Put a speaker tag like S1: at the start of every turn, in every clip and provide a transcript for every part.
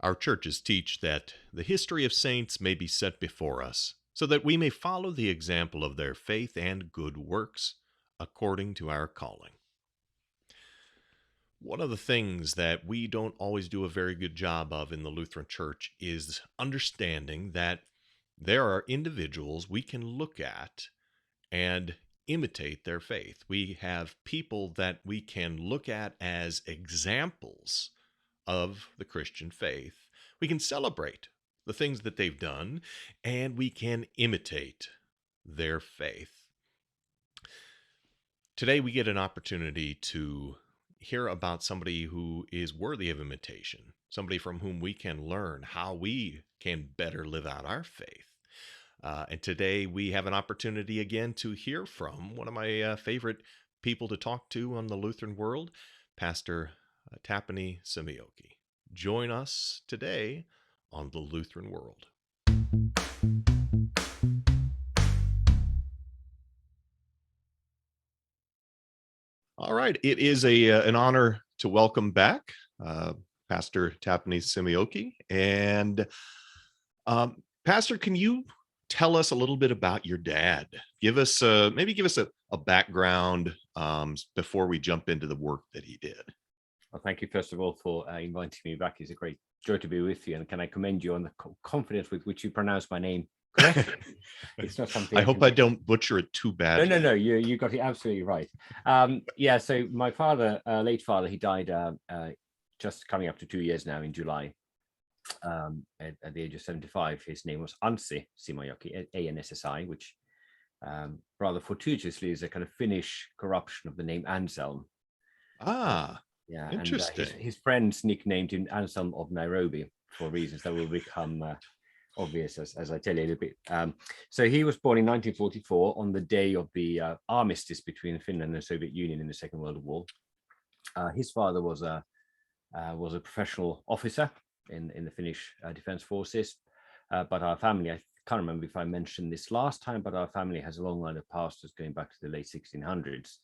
S1: Our churches teach that the history of saints may be set before us, so that we may follow the example of their faith and good works according to our calling. One of the things that we don't always do a very good job of in the Lutheran Church is understanding that there are individuals we can look at and imitate their faith. We have people that we can look at as examples of the Christian faith. We can celebrate the things that they've done, and we can imitate their faith. Today, we get an opportunity to hear about somebody who is worthy of imitation, somebody from whom we can learn how we can better live out our faith. And today we have an opportunity again to hear from one of my favorite people to talk to on the Lutheran World, Pastor Tapani Simojoki. Join us today on the Lutheran World. All right, it is an honor to welcome back Pastor Tapani Simojoki. And Pastor, can you tell us a little bit about your dad? Give us a background before we jump into the work that he did.
S2: Well, thank you, first of all, for inviting me back. It's a great joy to be with you. And can I commend you on the confidence with which you pronounce my name correctly? It's not something
S1: I hope I don't butcher it too badly.
S2: No. You got it absolutely right. So my father, late father, he died just coming up to 2 years now in July. At the age of 75. His name was Anssi Simojoki, Anssi, which rather fortuitously is a kind of Finnish corruption of the name Anselm.
S1: Yeah, interesting.
S2: And his friends nicknamed him Anselm of Nairobi for reasons that will become obvious as I tell you a little bit. So he was born in 1944 on the day of the armistice between Finland and the Soviet Union in the Second World War. His father was a professional officer in the Finnish Defense Forces, but our family, I can't remember if I mentioned this last time, but our family has a long line of pastors going back to the late 1600s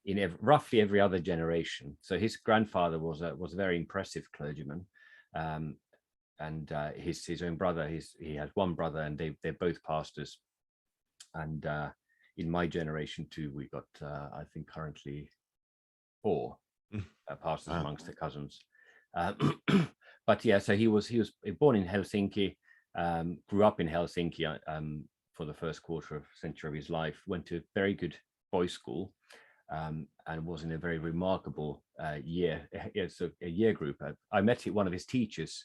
S2: in roughly every other generation. So his grandfather was a very impressive clergyman, and his own brother, he had one brother, and they're both pastors. And in my generation too, we got I think currently 4 pastors amongst the cousins. But yeah, so he was born in Helsinki, grew up in Helsinki for the first quarter of century of his life, went to a very good boys' school, and was in a very remarkable year group. I met one of his teachers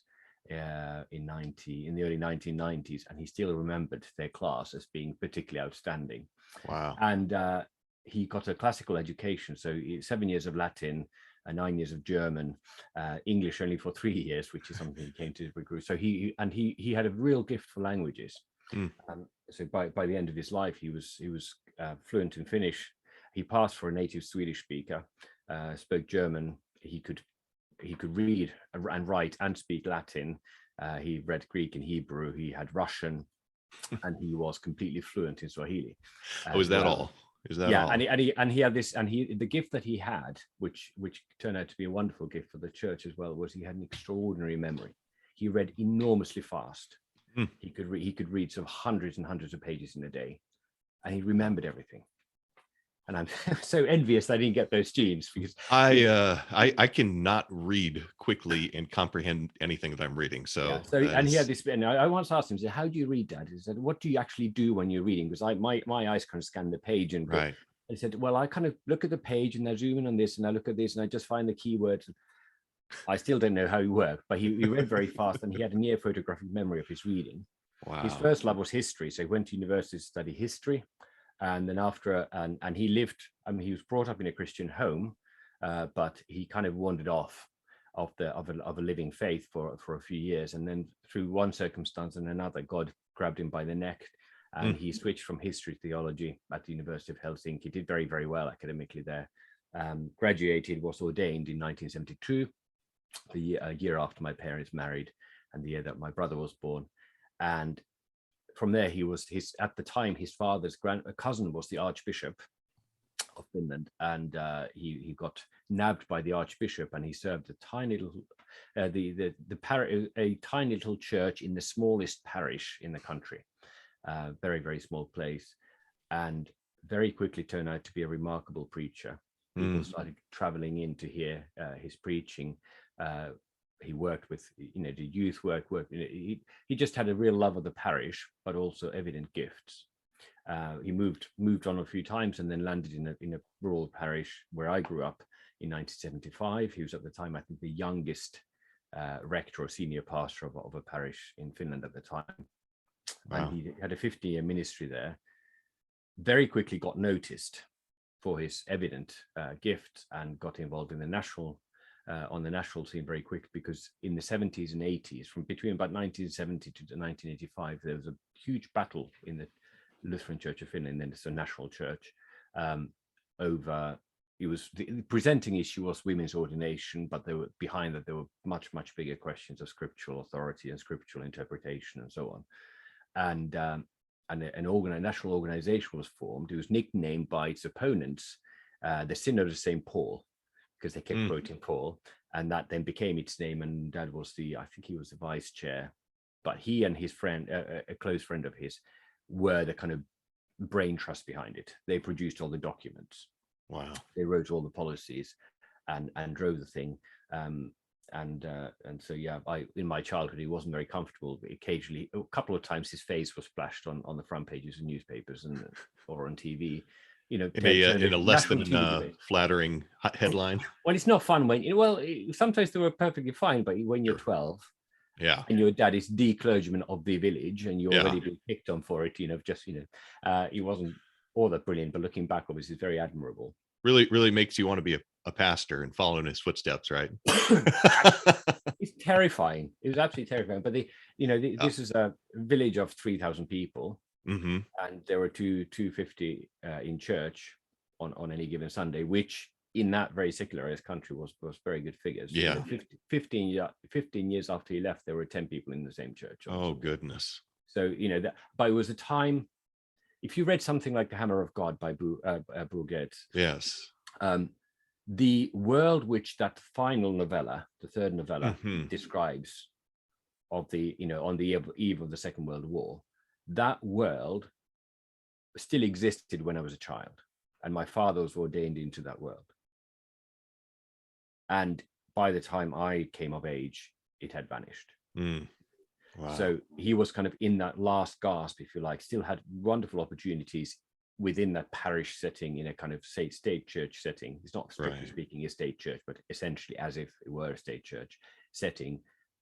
S2: in the early 1990s, and he still remembered their class as being particularly outstanding.
S1: Wow.
S2: And he got a classical education, so 7 years of Latin, 9 years of German, English only for 3 years, which is something he came to recruit. So he had a real gift for languages. So by the end of his life, he was fluent in Finnish. He passed for a native Swedish speaker, spoke German. He could read and write and speak Latin. He read Greek and Hebrew. He had Russian, and he was completely fluent in Swahili.
S1: Is that all? Is that all?
S2: And he had this, and the gift that he had, which turned out to be a wonderful gift for the church as well, was he had an extraordinary memory. He read enormously fast. He could read some hundreds and hundreds of pages in a day, and he remembered everything. And I'm so envious that I didn't get those genes, because
S1: I cannot read quickly and comprehend anything that I'm reading. So
S2: and he had this, and I once asked him, "How do you read that?" He said, "What do you actually do when you're reading?" Because my eyes kind of scan the page, and he said, "Well, I kind of look at the page and I zoom in on this, and I look at this, and I just find the keywords." I still don't know how he worked, but he read very fast, and he had a near photographic memory of his reading.
S1: Wow.
S2: His first love was history, so he went to university to study history. And then after, and he lived, he was brought up in a Christian home, but he kind of wandered off of a living faith for a few years. And then through one circumstance and another, God grabbed him by the neck, and he switched from history to theology at the University of Helsinki. Did very, very well academically there. Graduated, was ordained in 1972, a year after my parents married, and the year that my brother was born. And from there, at the time, his father's cousin was the Archbishop of Finland, and he got nabbed by the Archbishop, and he served a tiny little a tiny little church in the smallest parish in the country, very, very small place, and very quickly turned out to be a remarkable preacher. People started traveling in to hear his preaching. He worked with, the youth work. He just had a real love of the parish, but also evident gifts. He moved on a few times and then landed in a rural parish where I grew up in 1975. He was at the time, I think, the youngest rector or senior pastor of a parish in Finland at the time. Wow. And he had a 50-year ministry there. Very quickly got noticed for his evident gift and got involved in the national scene very quick, because in the 70s and 80s, from between about 1970 to 1985, there was a huge battle in the Lutheran Church of Finland, then it's a national church, over, the presenting issue was women's ordination, but behind that there were much bigger questions of scriptural authority and scriptural interpretation and so on. And a national organization was formed. It was nicknamed by its opponents the Synod of St. Paul, because they kept quoting Paul, and that then became its name. And that was I think he was the vice chair, but he and his friend, a close friend of his, were the kind of brain trust behind it. They produced all the documents.
S1: Wow. They
S2: wrote all the policies and drove the thing. And so, yeah, in my childhood, he wasn't very comfortable. But occasionally, a couple of times, his face was splashed on the front pages of newspapers or on TV. In
S1: a less than flattering headline.
S2: Well, it's not fun sometimes they were perfectly fine, but when you're 12, and your dad is the clergyman of the village, and you're already being picked on for it, he wasn't all that brilliant, but looking back, obviously, it's very admirable.
S1: Really makes you want to be a pastor and follow in his footsteps, right?
S2: It's terrifying. It was absolutely terrifying. But this is a village of 3,000 people, and there were 250 in church on any given Sunday, which in that very secularized country was very good figures.
S1: Yeah.
S2: 15 years after he left, there were 10 people in the same church.
S1: Oh, goodness.
S2: So but it was a time. If you read something like The Hammer of God by Bourget,
S1: yes,
S2: the world which that final novella, the third novella, describes on the eve of the Second World War, that world still existed when I was a child, and my father was ordained into that world. And by the time I came of age, it had vanished. Wow. So he was kind of in that last gasp, if you like, still had wonderful opportunities within that parish setting, in a kind of state church setting. It's not strictly speaking a state church, but essentially as if it were a state church setting.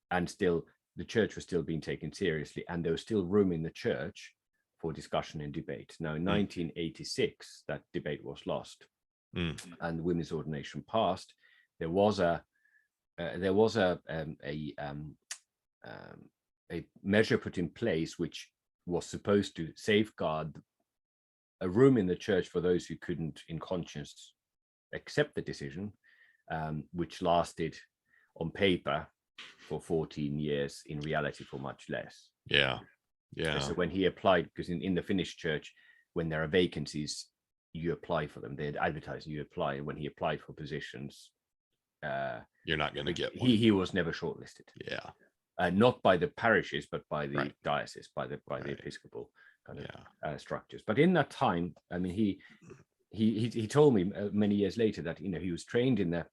S2: And still, the church was still being taken seriously, and there was still room in the church for discussion and debate. Now, in 1986, that debate was lost, and women's ordination passed. There was a measure put in place which was supposed to safeguard a room in the church for those who couldn't in conscience accept the decision, which lasted on paper for 14 years, in reality for much less.
S1: Yeah.
S2: So when he applied, because in the Finnish church, when there are vacancies, you apply for them. They'd advertise, you apply. When he applied for positions,
S1: you're not going to get one.
S2: He was never shortlisted.
S1: Yeah.
S2: Not by the parishes, but by the diocese, by the episcopal kind of structures. But in that time, I mean, he told me many years later that he was trained in the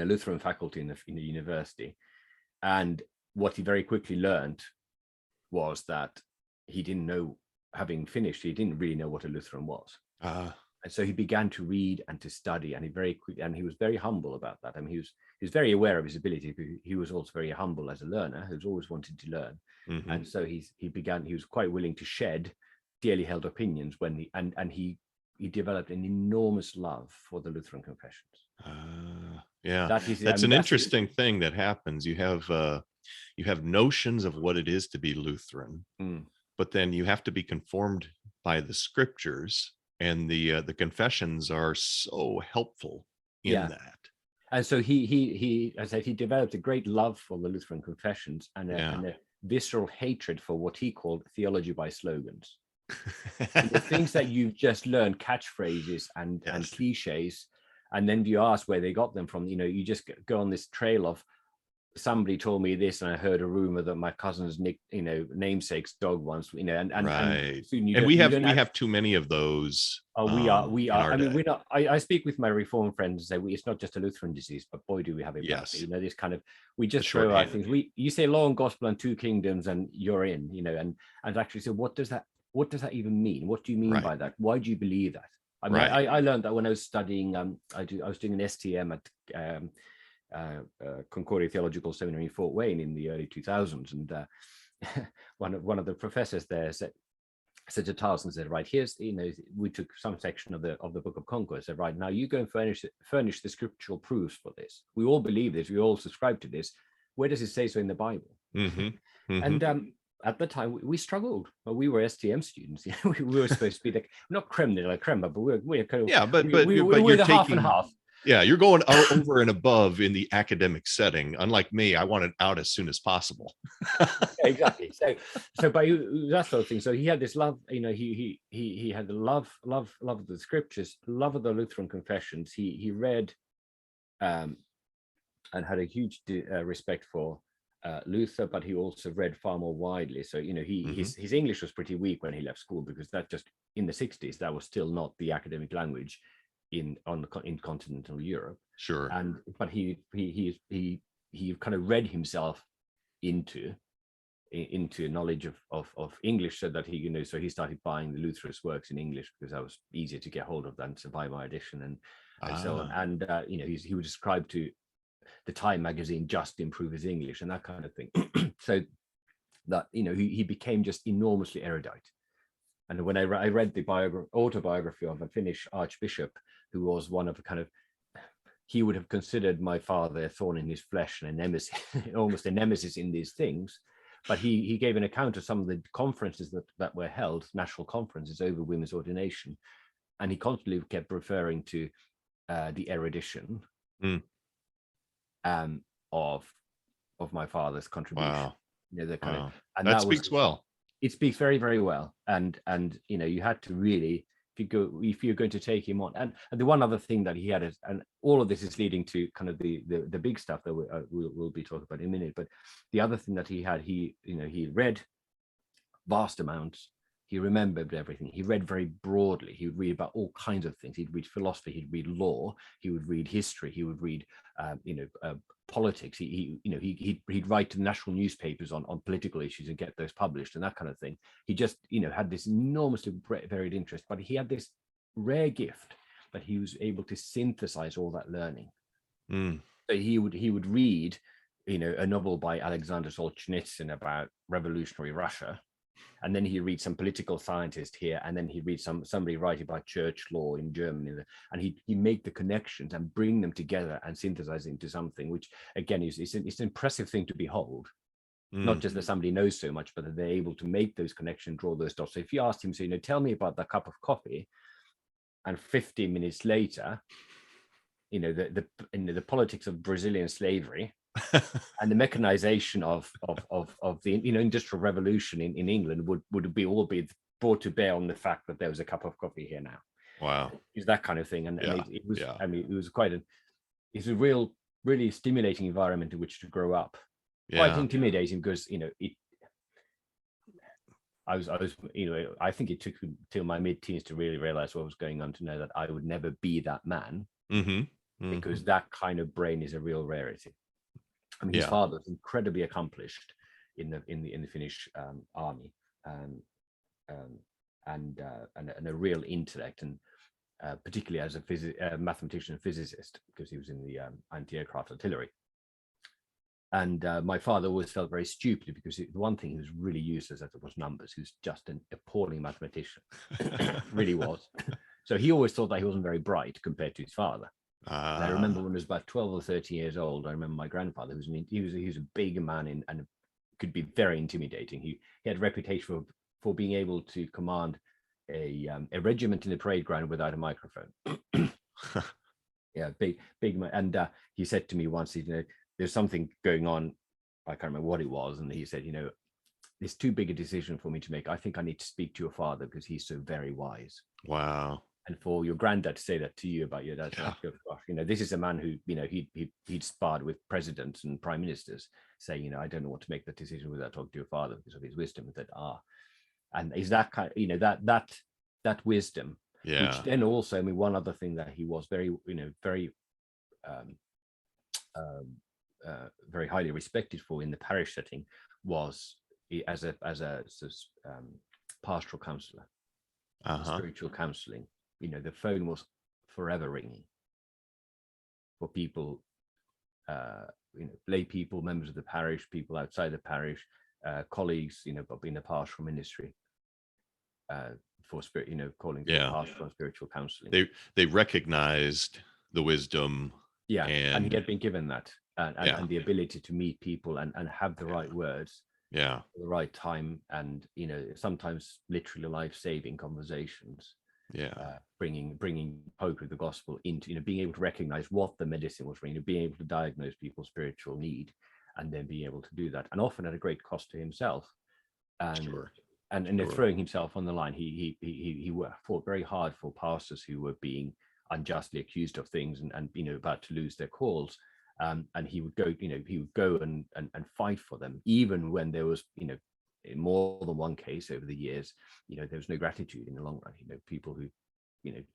S2: Lutheran faculty in the university, and what he very quickly learned was that he didn't know, having finished, he didn't really know what a Lutheran was. And so he began to read and to study, and he was very humble about that. I mean, he was very aware of his ability, but he was also very humble as a learner, who's always wanted to learn. And so he was quite willing to shed dearly held opinions and he developed an enormous love for the Lutheran confessions.
S1: That's an interesting thing that happens. You have notions of what it is to be Lutheran, but then you have to be conformed by the scriptures. And the confessions are so helpful in that.
S2: And so he, as I said, he developed a great love for the Lutheran confessions and a visceral hatred for what he called theology by slogans. The things that you've just learned, catchphrases and cliches, and then you ask where they got them from. You just go on this trail of somebody told me this, and I heard a rumor that my cousin's namesake's dog once, and soon
S1: and we have too many of those.
S2: We are. I mean,
S1: day.
S2: we're not. I speak with my Reform friends and say it's not just a Lutheran disease, but boy, do we have it.
S1: Yes.
S2: You know, this kind of, we just throw out things. You say law and gospel and two kingdoms, and you're in. You know, and actually, so what does that even mean? What do you mean by that? Why do you believe that? I mean, I learned that when I was studying. I was doing an STM at Concordia Theological Seminary in Fort Wayne in the early 2000s, and one of the professors there said to Tarzan, said, right, here's, we took some section of the Book of Concord, said, right, now you go and furnish the scriptural proofs for this. We all believe this, we all subscribe to this. Where does it say so in the Bible? And at the time we struggled. Well, we were STM students. We were supposed to be not creme de la creme, but we're kind of,
S1: but
S2: we're the half and half.
S1: Yeah, you're going over and above in the academic setting. Unlike me, I want it out as soon as possible.
S2: Exactly. So by that sort of thing. So he had this love, he had the love of the scriptures, love of the Lutheran confessions. He read and had a huge respect for Luther, but he also read far more widely. So his English was pretty weak when he left school, because that just in the 60s that was still not the academic language in continental Europe.
S1: Sure.
S2: But he kind of read himself into knowledge of English, so that so he started buying the Lutherist works in English, because that was easier to get hold of than to buy my edition, and so on. And he would describe to the Time magazine just to improve his English and that kind of thing. So that he became just enormously erudite. And when I read the autobiography of a Finnish archbishop, who was one of he would have considered my father a thorn in his flesh and a nemesis, almost a nemesis in these things. But he gave an account of some of the conferences that were held, national conferences over women's ordination. And he constantly kept referring to the erudition of my father's contribution.
S1: Wow.
S2: And
S1: that speaks well.
S2: It speaks very, very well. And you had to really, if you're going to take him on. And the one other thing that he had is, and all of this is leading to kind of the big stuff that we'll be talking about in a minute. But the other thing that he had, he read vast amounts. He remembered everything. He read very broadly. He would read about all kinds of things. He'd read philosophy. He'd read law. He would read history. He would read, politics. He'd write to the national newspapers on political issues and get those published and that kind of thing. He just, had this enormously varied interest, but he had this rare gift that he was able to synthesize all that learning. So he would read, a novel by Alexander Solzhenitsyn about revolutionary Russia. And then he read some political scientist here, and then he read somebody writing about church law in Germany, and he make the connections and bring them together and synthesize into something, which again it's an impressive thing to behold. Not just that somebody knows so much, but that they're able to make those connections, draw those dots. So if you asked him, tell me about that cup of coffee, and 15 minutes later, the politics of Brazilian slavery. And the mechanization of the industrial revolution in England would all be brought to bear on the fact that there was a cup of coffee here now.
S1: Wow.
S2: Is that kind of thing. And it was I mean, it was it's a really stimulating environment in which to grow up. Quite intimidating, because I think it took till my mid-teens to really realize what was going on, to know that I would never be that man, because that kind of brain is a real rarity. I mean, his father was incredibly accomplished in the Finnish army, and a real intellect, and particularly as a mathematician and physicist, because he was in the anti-aircraft artillery. And my father always felt very stupid, because the one thing he was really useless at was numbers. He was just an appalling mathematician, really was. So he always thought that he wasn't very bright compared to his father. And I remember when I was about 12 or 13 years old, I remember my grandfather, he was a big man and could be very intimidating. He had a reputation for being able to command a regiment in the parade ground without a microphone. Big man. And he said to me once, there's something going on, I can't remember what it was, and he said, it's too big a decision for me to make. I think I need to speak to your father, because he's so very wise.
S1: Wow.
S2: And for your granddad to say that to you about your dad, like, oh, gosh, this is a man who, he'd sparred with presidents and prime ministers, saying, I don't know what to make that decision without talking to your father because of his wisdom. That and is that kind of, that wisdom, which then also, one other thing that he was very, very highly respected for in the parish setting was as a pastoral counselor, spiritual counseling. The phone was forever ringing for people, lay people, members of the parish, people outside the parish, colleagues, but in the pastoral ministry, for spirit, calling for pastoral and spiritual counseling.
S1: They recognized the wisdom.
S2: Yeah, and he had been given that, and the ability to meet people and have the right words, at the right time, and sometimes literally life-saving conversations. Bringing hope of the gospel into, being able to recognize what the medicine was, being able to diagnose people's spiritual need, and then being able to do that, and often at a great cost to himself, and throwing himself on the line. He fought very hard for pastors who were being unjustly accused of things and about to lose their calls, and he would go and fight for them, even when there was in more than one case over the years, there was no gratitude in the long run. People who,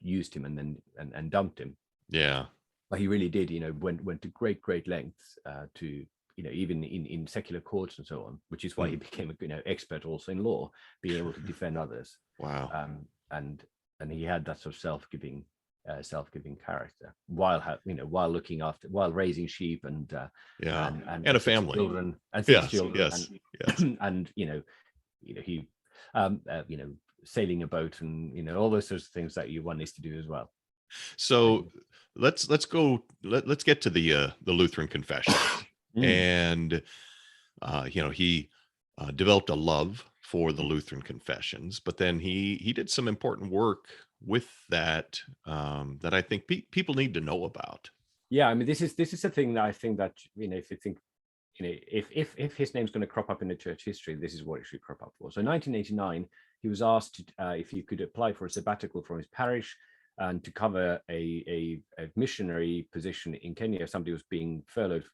S2: used him and then dumped him. Yeah. But he really did, went to great lengths to, even in secular courts and so on, which is why he became a, expert also in law, being able to defend others. Wow. And he had that sort of self-giving character while looking after, while raising sheep and a family, children and children, and he sailing a boat and all those sorts of things that one needs to do as well. So let's get to the Lutheran Confession. And he developed a love for the Lutheran confessions, but then he did some important work with that that I think people need to know about. Yeah, this is a thing that I think that if you think, if his name's going to crop up in the church history, this is what it should crop up for. So in 1989, he was asked if he could apply for a sabbatical from his parish and to cover a missionary position in Kenya. Somebody was being furloughed,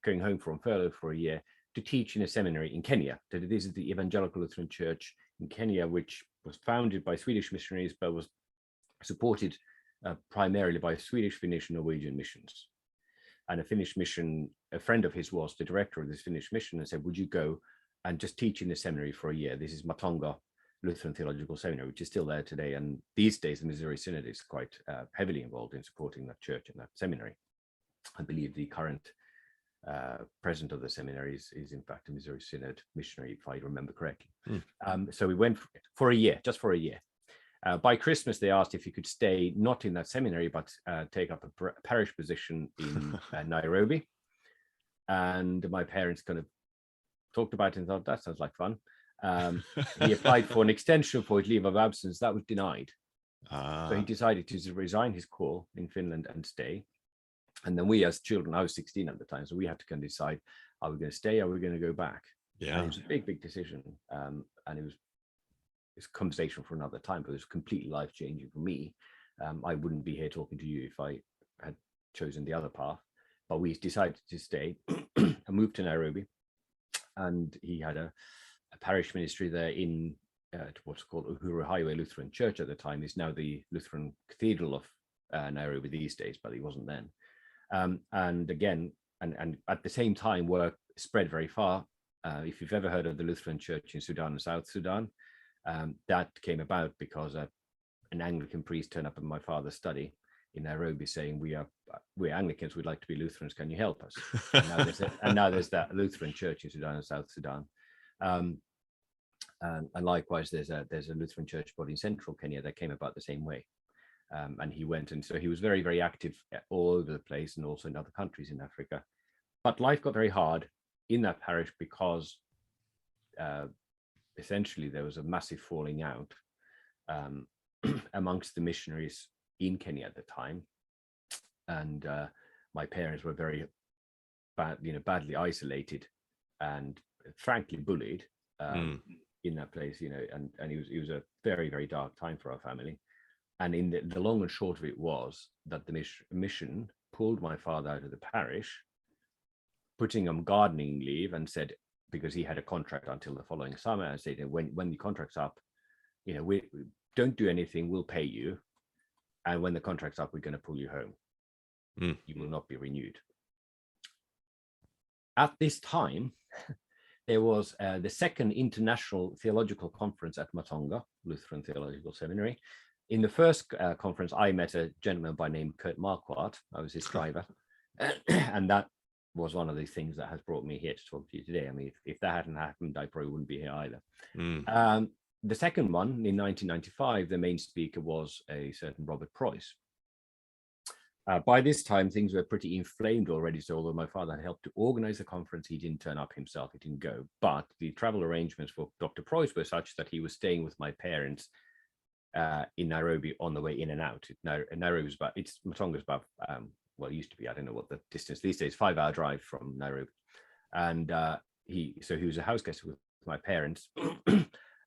S2: going home from furlough for a year, to teach in a seminary in Kenya. This is the Evangelical Lutheran Church in Kenya, which was founded by Swedish missionaries, but was supported primarily by Swedish, Finnish, and Norwegian missions. And a Finnish mission, a friend of his was the director of this Finnish mission, and said, would you go and just teach in the seminary for a year? This is Matonga Lutheran Theological Seminary, which is still there today. And these days, the Missouri Synod is quite heavily involved in supporting that church and that seminary. I believe the current president of the seminary is in fact a Missouri Synod missionary, if I remember correctly. So we went for a year, just for a year. By Christmas, they asked if he could stay not in that seminary, but take up a parish position in Nairobi. And my parents kind of talked about it and thought, that sounds like fun. He applied for an extension for his leave of absence. That was denied. So he decided to resign his call in Finland and stay. And then we, as children, I was 16 at the time, so we had to kind of decide, are we going to stay? Are we going to go back? Yeah. And it was a big decision. And it was a conversation for another time, but it was completely life-changing for me. I wouldn't be here talking to you if I had chosen the other path, but we decided to stay and moved to Nairobi. And he had a parish ministry there in what's called Uhuru Highway Lutheran Church at the time. Is now the Lutheran Cathedral of Nairobi these days, but he wasn't then. And again, and at the same time, work spread very far. If you've ever heard of the Lutheran Church in Sudan and South Sudan, that came about because an Anglican priest turned up in my father's study in Nairobi saying, we're Anglicans, we'd like to be Lutherans, can you help us? And now there's that Lutheran Church in Sudan and South Sudan. And likewise, there's a Lutheran church body in central Kenya that came about the same way. And he went, and so he was very, very active all over the place and also in other countries in Africa. But life got very hard in that parish because essentially there was a massive falling out amongst the missionaries in Kenya at the time. And my parents were very badly isolated and frankly bullied in that place, and it was a very, very dark time for our family. And in the long and short of it was that the mission pulled my father out of the parish, putting him gardening leave, and said, because he had a contract until the following summer, and said, when the contract's up, we don't do anything, we'll pay you. And when the contract's up, we're going to pull you home. You will not be renewed. At this time, there was the second International Theological Conference at Matonga, Lutheran Theological Seminary. In the first conference, I met a gentleman by name Kurt Marquardt. I was his driver. And that was one of the things that has brought me here to talk to you today. I mean, if that hadn't happened, I probably wouldn't be here either. The second one, in 1995, the main speaker was a certain Robert Preuss. By this time, things were pretty inflamed already. So although my father had helped to organize the conference, he didn't turn up himself. He didn't go. But the travel arrangements for Dr. Preuss were such that he was staying with my parents in Nairobi on the way in and out. Nairobi is about, Matonga's about, well, it used to be, I don't know what the distance these days, 5-hour drive from Nairobi. And he was a house guest with my parents.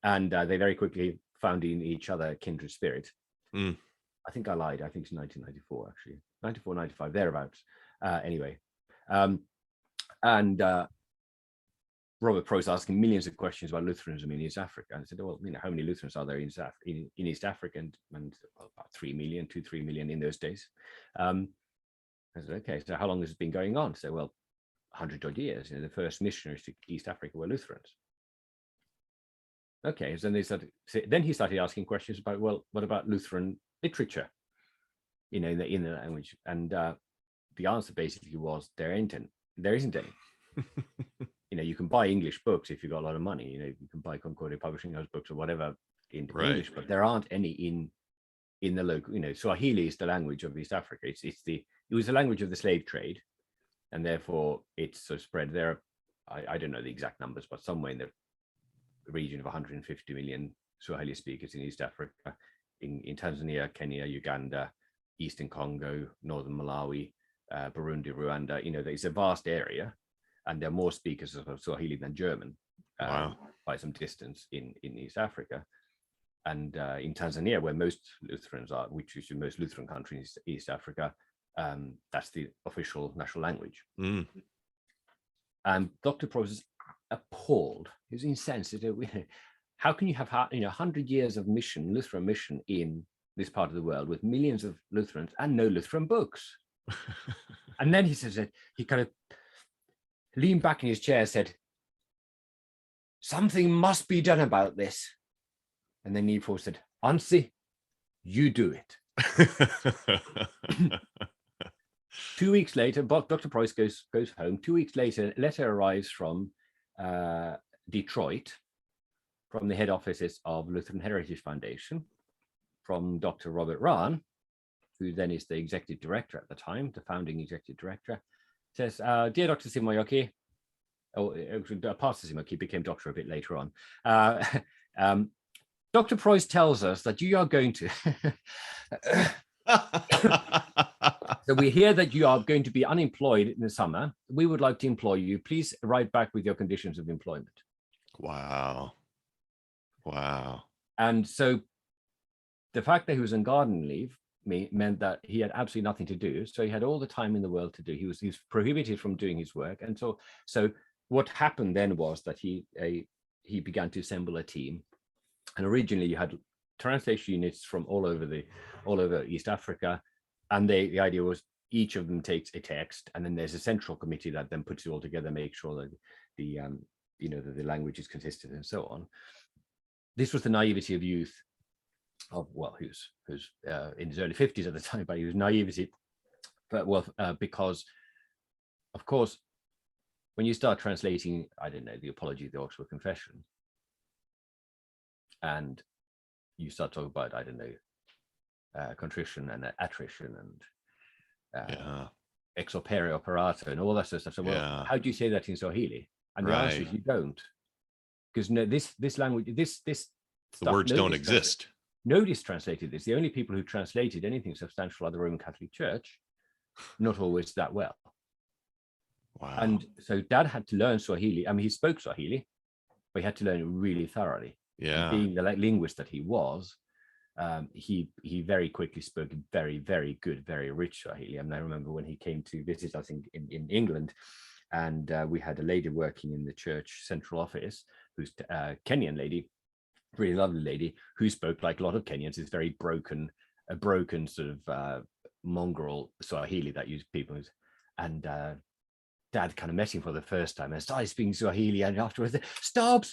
S2: And they very quickly found in each other a kindred spirit. I think I lied. I think it's 1994, actually. 94, 95, thereabouts. Anyway. Robert Preuss asking millions of questions about Lutheranism in East Africa. And I said, well, how many Lutherans are there in East Africa? And about 3 million, 3 million in those days. I said, okay, so how long has it been going on? So, well, 100 odd years. The first missionaries to East Africa were Lutherans. Okay, so then he started asking questions about, well, what about Lutheran literature, in the language? And the answer basically was, there isn't any. You can buy English books if you've got a lot of money. You can buy Concordia Publishing House books or whatever in English, but there aren't any in the local. Swahili is the language of East Africa. It was the language of the slave trade, and therefore it's so spread there. I don't know the exact numbers, but somewhere in the region of 150 million Swahili speakers in East Africa, in Tanzania, Kenya, Uganda, Eastern Congo, Northern Malawi, Burundi, Rwanda. It's a vast area, and there are more speakers of Swahili than German by some distance in East Africa. And in Tanzania, where most Lutherans are, which is the most Lutheran country in East Africa, that's the official national language. And Dr. Preuss is appalled. He was incensed. How can you have 100 years of Lutheran mission in this part of the world with millions of Lutherans and no Lutheran books? And then he says that he kind of leaned back in his chair and said, something must be done about this. And then Needful said, Ansi, you do it. 2 weeks later, Dr. Preuss goes home. 2 weeks later, a letter arrives from Detroit, from the head offices of Lutheran Heritage Foundation, from Dr. Robert Rahn, who then is the executive director at the time, the founding executive director, says, dear Dr. Simojoki, Pastor Simojoki became doctor a bit later on. Dr. Preuss tells us that you are going to... So we hear that you are going to be unemployed in the summer. We would like to employ you. Please write back with your conditions of employment.
S1: Wow.
S2: And so the fact that he was on garden leave meant that he had absolutely nothing to do. So he had all the time in the world to do. He was prohibited from doing his work. And so what happened then was that he began to assemble a team. And originally you had translation units from all over East Africa. And the idea was each of them takes a text, and then there's a central committee that then puts it all together, make sure that the language is consistent and so on. This was the naivety of youth, who's in his early 50s at the time, but he was naivety, because of course, when you start translating, I don't know, the Apology of the Augsburg Confession, and you start talking about, I don't know, contrition and attrition and ex opere operato and all that sort of stuff. So, how do you say that in Swahili? And the answer is you don't, because this language, this
S1: the
S2: stuff,
S1: words don't exist.
S2: Nobody's translated this. The only people who translated anything substantial are the Roman Catholic Church, not always that well.
S1: Wow.
S2: And so Dad had to learn Swahili. I mean, he spoke Swahili, but he had to learn it really thoroughly.
S1: Yeah.
S2: Being the linguist that he was, he very quickly spoke very, very good, very rich Swahili. I mean, I remember when he came to visit us in England, and we had a lady working in the church central office, who's a Kenyan lady, really lovely lady, who spoke like a lot of Kenyans. It's very a broken sort of mongrel Swahili that use people. And Dad kind of met him for the first time and started speaking Swahili, and afterwards, stop,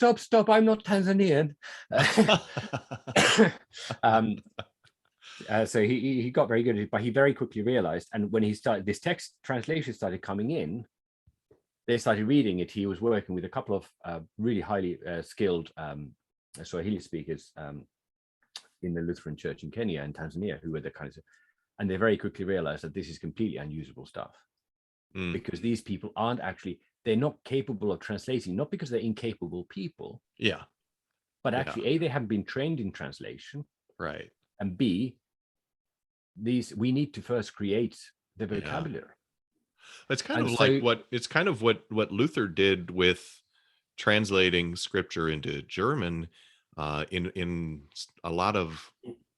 S2: I'm not Tanzanian. So he got very good at it, but he very quickly realized, and when he started, this text translation started coming in, they started reading it. He was working with a couple of really highly skilled Swahili speakers in the Lutheran Church in Kenya and Tanzania, who were the kinds of, and they very quickly realized that this is completely unusable stuff. Because these people aren't actually, they're not capable of translating, not because they're incapable people.
S1: Yeah.
S2: But actually, A, they haven't been trained in translation.
S1: Right.
S2: And B, we need to first create the vocabulary.
S1: It's kind of like what Luther did with translating scripture into German. In a lot of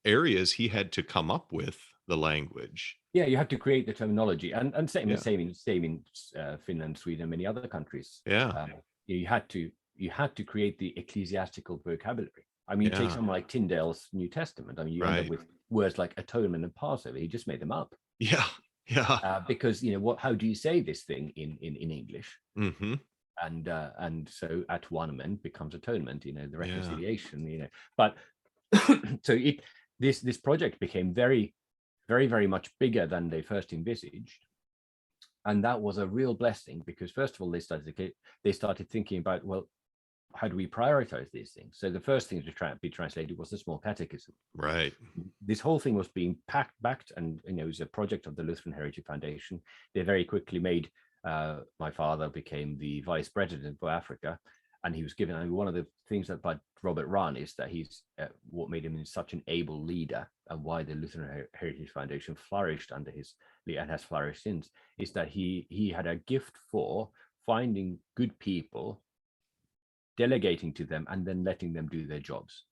S1: areas, he had to come up with the language.
S2: Yeah, you have to create the terminology, and same in Finland, Sweden, and many other countries.
S1: Yeah,
S2: you had to create the ecclesiastical vocabulary. I mean, you take someone like Tyndale's New Testament. I mean, you end up with words like atonement and Passover. He just made them up.
S1: Yeah.
S2: Because how do you say this thing in English?
S1: Mm-hmm.
S2: And so atonement becomes atonement. The reconciliation. But so this project became very, very, very much bigger than they first envisaged, and that was a real blessing, because first of all, they started thinking about, well, how do we prioritize these things? So the first thing to be translated was the Small Catechism.
S1: Right.
S2: This whole thing was being backed, and it was a project of the Lutheran Heritage Foundation. They very quickly made. My father became the vice president for Africa, and he was given. I mean, one of the things about Robert Rahn is that he's what made him such an able leader, and why the Lutheran Heritage Foundation flourished under his and has flourished since, is that he had a gift for finding good people, delegating to them, and then letting them do their jobs.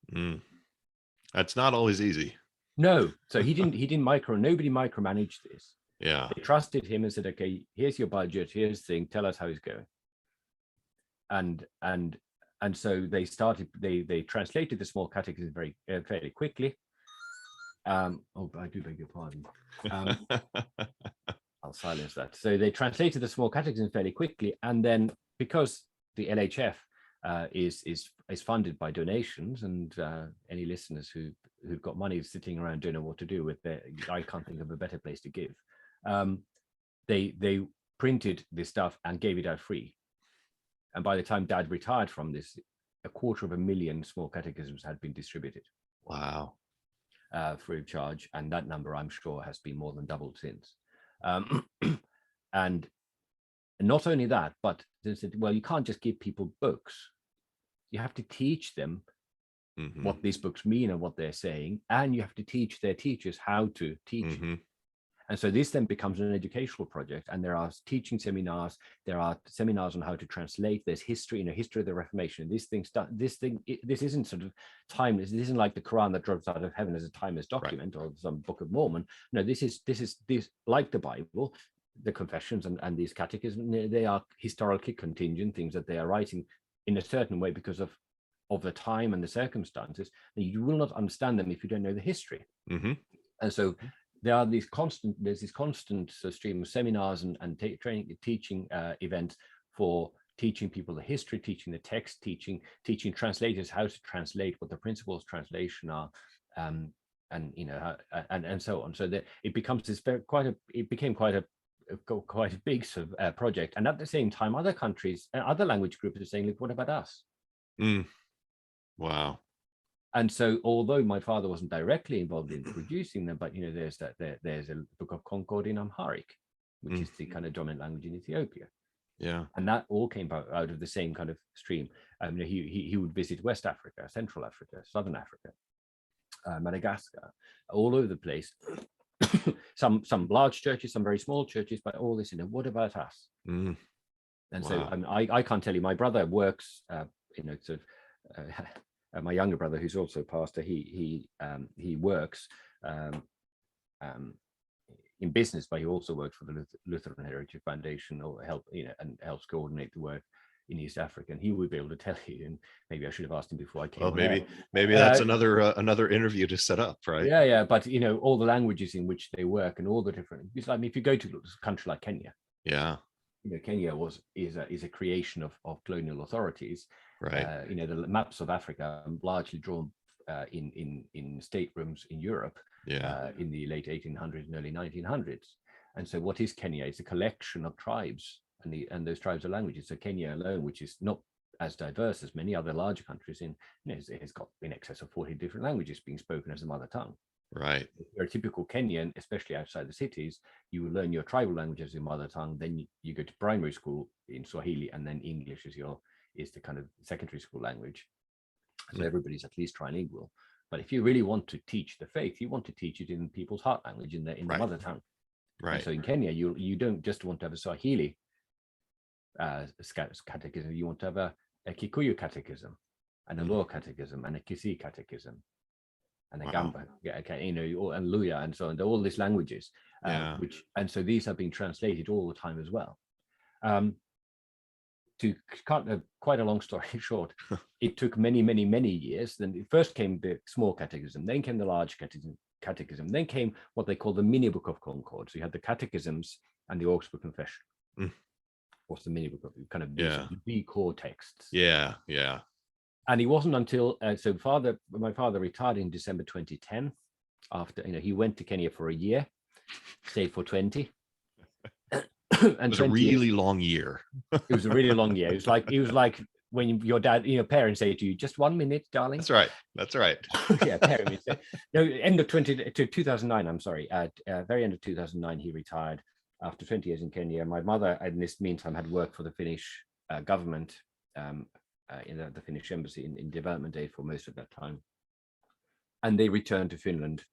S1: That's not always easy.
S2: No, so nobody micromanaged this.
S1: Yeah,
S2: they trusted him and said, okay, here's your budget, here's the thing, tell us how it's going. And so they translated the Small Catechism fairly quickly. I do beg your pardon. I'll silence that. So they translated the Small Catechism fairly quickly, and then because the LHF is funded by donations, and any listeners who've got money sitting around don't know what to do with I can't think of a better place to give. They printed this stuff and gave it out free. And by the time Dad retired from this, 250,000 Small Catechisms had been distributed.
S1: Wow.
S2: Free of charge. And that number, I'm sure, has been more than doubled since. And not only that, but they said, well, you can't just give people books. You have to teach them what these books mean and what they're saying. And you have to teach their teachers how to teach. And so this then becomes an educational project, and there are teaching seminars. There are seminars on how to translate. There's history, history of the Reformation. This isn't sort of timeless. This isn't like the Quran that drops out of heaven as a timeless document, or some Book of Mormon. No, this is like the Bible, the confessions and these catechisms. They are historically contingent things that they are writing in a certain way because of the time and the circumstances. And you will not understand them if you don't know the history. And so there's this constant stream of seminars and teaching events for teaching people the history, teaching the text, teaching translators how to translate, what the principles of translation are, and so on. So that it becomes became quite a big sort of project. And at the same time, other countries and other language groups are saying, look, what about us?
S1: Wow.
S2: And so, although my father wasn't directly involved in producing them, but there's a Book of Concord in Amharic, which is the kind of dominant language in Ethiopia.
S1: Yeah,
S2: and that all came out of the same kind of stream. He would visit West Africa, Central Africa, Southern Africa, Madagascar, all over the place. some large churches, some very small churches, but all this. What about us? And wow. So I can't tell you. My brother works, my younger brother, who's also a pastor, he works in business, but he also works for the Lutheran Heritage Foundation, or and helps coordinate the work in East Africa. And he would be able to tell you. And maybe I should have asked him before I came.
S1: Well, maybe that's another interview to set up, right?
S2: Yeah. But all the languages in which they work and all the different. It's like, if you go to a country like Kenya,
S1: yeah,
S2: Kenya is a creation of colonial authorities.
S1: Right.
S2: The maps of Africa are largely drawn in staterooms in Europe.
S1: Yeah.
S2: In the late 1800s and early 1900s. And so what is Kenya? It's a collection of tribes, and those tribes are languages. So Kenya alone, which is not as diverse as many other larger countries, it's got in excess of 40 different languages being spoken as a mother tongue.
S1: Right.
S2: If you're a typical Kenyan, especially outside the cities, you will learn your tribal language as your mother tongue. Then you go to primary school in Swahili, and then English is the kind of secondary school language. So everybody's at least trilingual. But if you really want to teach the faith, you want to teach it in people's heart language, in the mother tongue.
S1: Right.
S2: And so in Kenya, you don't just want to have a Swahili catechism. You want to have a Kikuyu catechism, and a Luo catechism, and a Kisii catechism, and a Gamba, and Luya, and so on. All these languages, and so these are being translated all the time as well. To cut quite a long story short, it took many, many, many years. Then first came the small catechism, then came the large catechism, then came what they call the mini Book of Concord. So you had the catechisms and the Augsburg Confession. What's the mini book of kind of the core texts? Yeah. And it wasn't until my father retired in December 2010. After he went to Kenya for a year, stayed for 20. And
S1: it was a really long year.
S2: It was a really long year. It was like when your parents say to you, "Just 1 minute, darling."
S1: That's right.
S2: Yeah, parents. No, end of 2009. I'm sorry. At very end of 2009, he retired after 20 years in Kenya. My mother, in this meantime, had worked for the Finnish government in the Finnish embassy in development aid for most of that time, and they returned to Finland.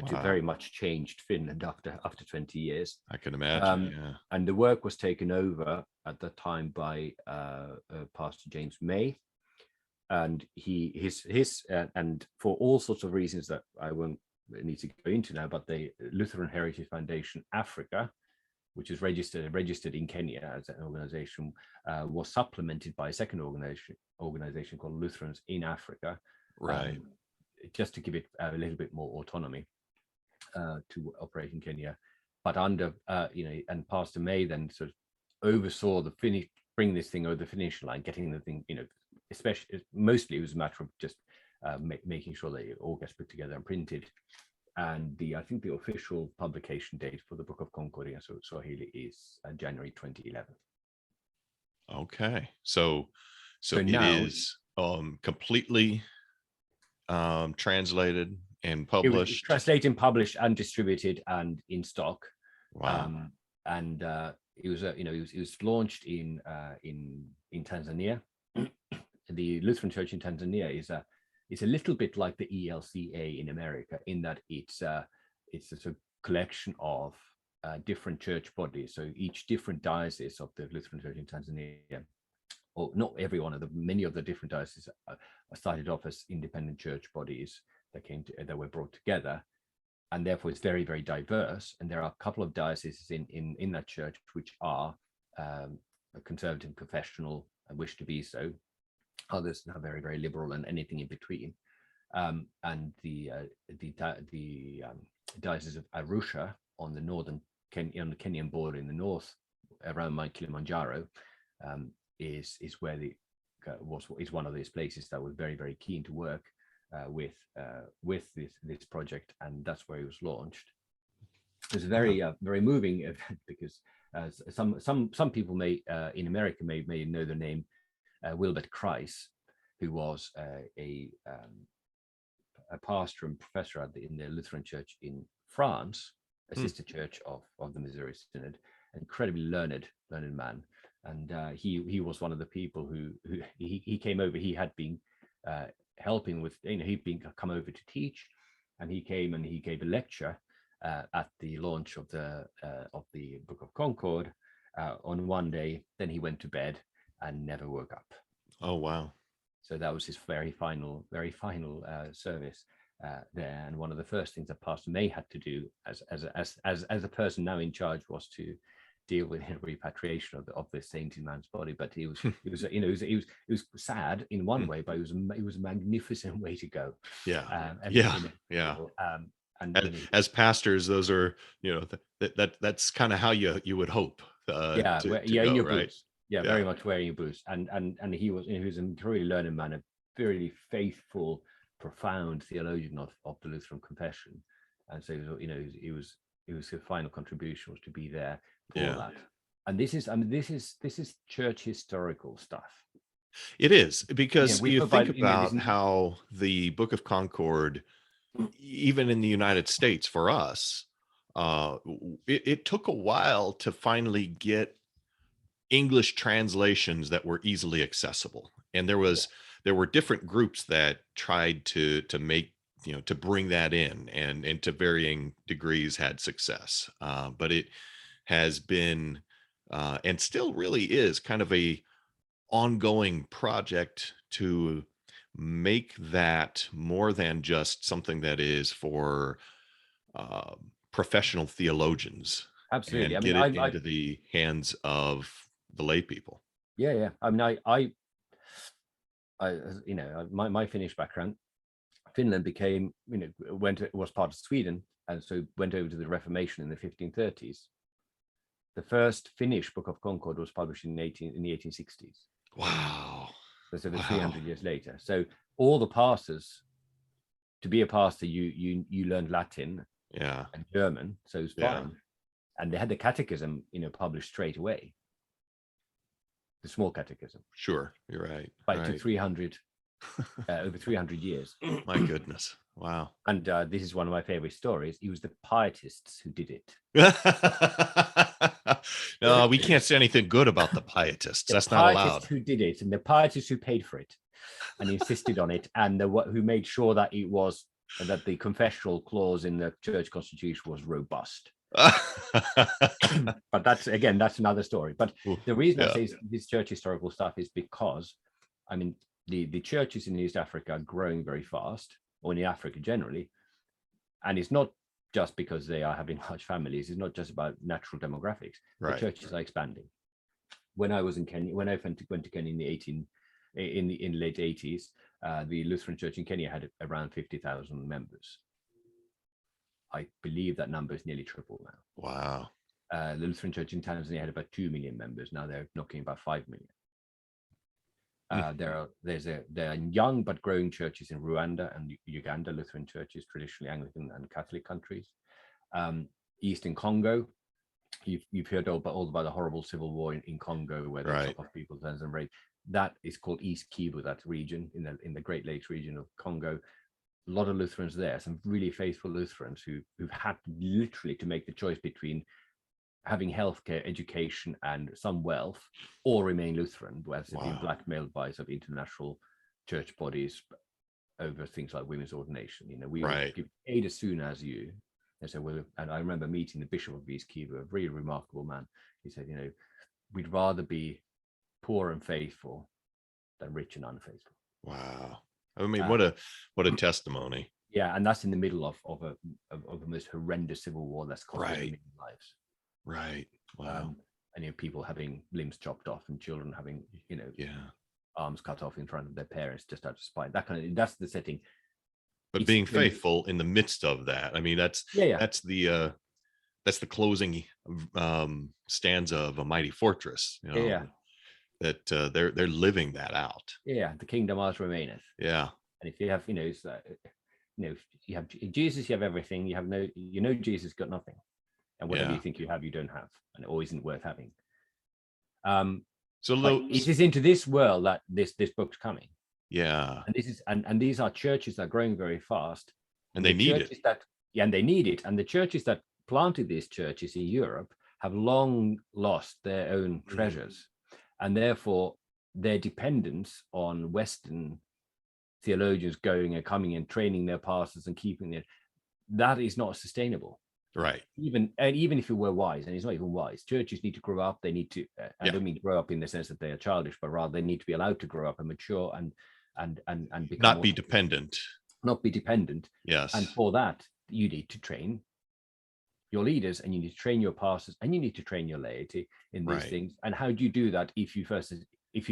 S2: To very much changed Finland after 20 years.
S1: I can imagine.
S2: And the work was taken over at the time by Pastor James May, and and for all sorts of reasons that I won't need to go into now, but the Lutheran Heritage Foundation Africa, which is registered in Kenya as an organization, was supplemented by a second organization called Lutherans in Africa.
S1: Right.
S2: Just to give it a little bit more autonomy to operate in Kenya, but under and Pastor May then sort of oversaw bringing this thing over the finish line, getting the thing, especially mostly it was a matter of just making sure that it all gets put together and printed. And I think the official publication date for the Book of Concord in Swahili is January 2011.
S1: Okay, so it now is completely translated and published.
S2: Translated, published, and distributed, and in stock.
S1: Wow.
S2: And it was launched in Tanzania. The Lutheran Church in Tanzania is a little bit like the ELCA in America, in that it's a sort of collection of different church bodies. So each different diocese of the Lutheran Church in Tanzania, or not every one of them, many of the different dioceses started off as independent church bodies that were brought together, and therefore it's very, very diverse. And there are a couple of dioceses in that church which are conservative, confessional, and wish to be so. Others are very, very liberal, and anything in between. And the diocese of Arusha on the northern on the Kenyan border in the north, around Mount Kilimanjaro, is where is one of these places that was very, very keen to work with this project, and that's where it was launched. It was a very very moving event, because some people may in America may know the name Wilbert Kreis, who was a pastor and professor in the Lutheran Church in France, a sister church of the Missouri Synod, incredibly learned man. And he was one of the people who he came over. He had been helping with, he'd been come over to teach, and he came and he gave a lecture at the launch of the Book of Concord on one day. Then he went to bed and never woke up.
S1: Oh, wow.
S2: So that was his very final service there. And one of the first things that Pastor May had to do as a person now in charge was to deal with repatriation of the sainted man's body. But it was sad in one way, but it was a magnificent way to go.
S1: And as pastors, those are, that's kind of how you would hope
S2: in your
S1: right?
S2: boots. Very much wearing your boots. And he was a really learned man, a very faithful, profound theologian of the Lutheran confession. And so his final contribution was to be there for that. And this is church historical stuff.
S1: It is, because you think about how the Book of Concord, even in the United States for us, it took a while to finally get English translations that were easily accessible. And there were different groups that tried to make, to bring that in, and to varying degrees had success. But it has been, and still really is, kind of a ongoing project to make that more than just something that is for professional theologians.
S2: Absolutely.
S1: And get it into the hands of the lay people.
S2: I mean, my Finnish background, Finland was part of Sweden, and so went over to the Reformation in the 1530s. The first Finnish Book of Concord was published in the 1860s.
S1: Wow.
S2: So 300 years later. So all the pastors, to be a pastor, you learned Latin and German, so it's fine. And they had the catechism, published straight away. The small catechism.
S1: Sure, you're right.
S2: But it took 300, over 300 years.
S1: My goodness. Wow.
S2: And this is one of my favorite stories. It was the Pietists who did it.
S1: No, we can't say anything good about the Pietists. That's not allowed. The Pietists
S2: who did it, and the Pietists who paid for it and insisted on it, and who made sure that that the confessional clause in the church constitution was robust. But that's another story. But the reason I say this church historical stuff is because, I mean, the churches in East Africa are growing very fast, or in Africa generally, and it's not just because they are having large families. It's not just about natural demographics. Right. The churches are expanding. When I was in Kenya, when I went to Kenya in the late 80s, the Lutheran Church in Kenya had around 50,000 members. I believe that number is nearly triple now.
S1: Wow.
S2: The Lutheran Church in Tanzania had about 2 million members. Now they're knocking about 5 million. There are young but growing churches in Rwanda and Uganda, Lutheran churches, traditionally Anglican and Catholic countries. Eastern Congo, you've heard all about the horrible civil war in Congo, where there's a lot of people and rape. That is called East Kivu, that region in the Great Lakes region of Congo. A lot of Lutherans there, some really faithful Lutherans who've had literally to make the choice between having healthcare, education, and some wealth, or remain Lutheran, whereas they've been blackmailed by sort of international church bodies over things like women's ordination. We will give aid as soon as you. And so, and I remember meeting the Bishop of East Kivu, a really remarkable man. He said, we'd rather be poor and faithful than rich and unfaithful.
S1: Wow. I mean, what a testimony.
S2: Yeah, and that's in the middle of the most horrendous civil war that's cost many lives.
S1: Right. Wow.
S2: And people having limbs chopped off, and children having arms cut off in front of their parents just out of spite. That's the setting.
S1: But being faithful in the midst of that, I mean, that's the closing stanza of A Mighty Fortress. That they're living that out.
S2: Yeah, the kingdom ours remaineth.
S1: Yeah.
S2: And if you have, if you have Jesus, you have everything. You have Jesus got nothing. And whatever you think you have, you don't have, and it always isn't worth having. So it is into this world that this book's coming.
S1: Yeah.
S2: And this is and these are churches that are growing very fast.
S1: And they need it.
S2: And they need it. And the churches that planted these churches in Europe have long lost their own treasures. And therefore their dependence on Western theologians going and coming and training their pastors and keeping it, that is not sustainable.
S1: Right.
S2: Even if it were wise, and it's not even wise, churches need to grow up. They need to, I don't mean grow up in the sense that they are childish, but rather they need to be allowed to grow up and mature and and become
S1: Not
S2: more,
S1: be dependent.
S2: not be dependent.
S1: Yes.
S2: And for that, you need to train your leaders, and you need to train your pastors, and you need to train your laity in these
S1: Right.
S2: things. And how do you do that if you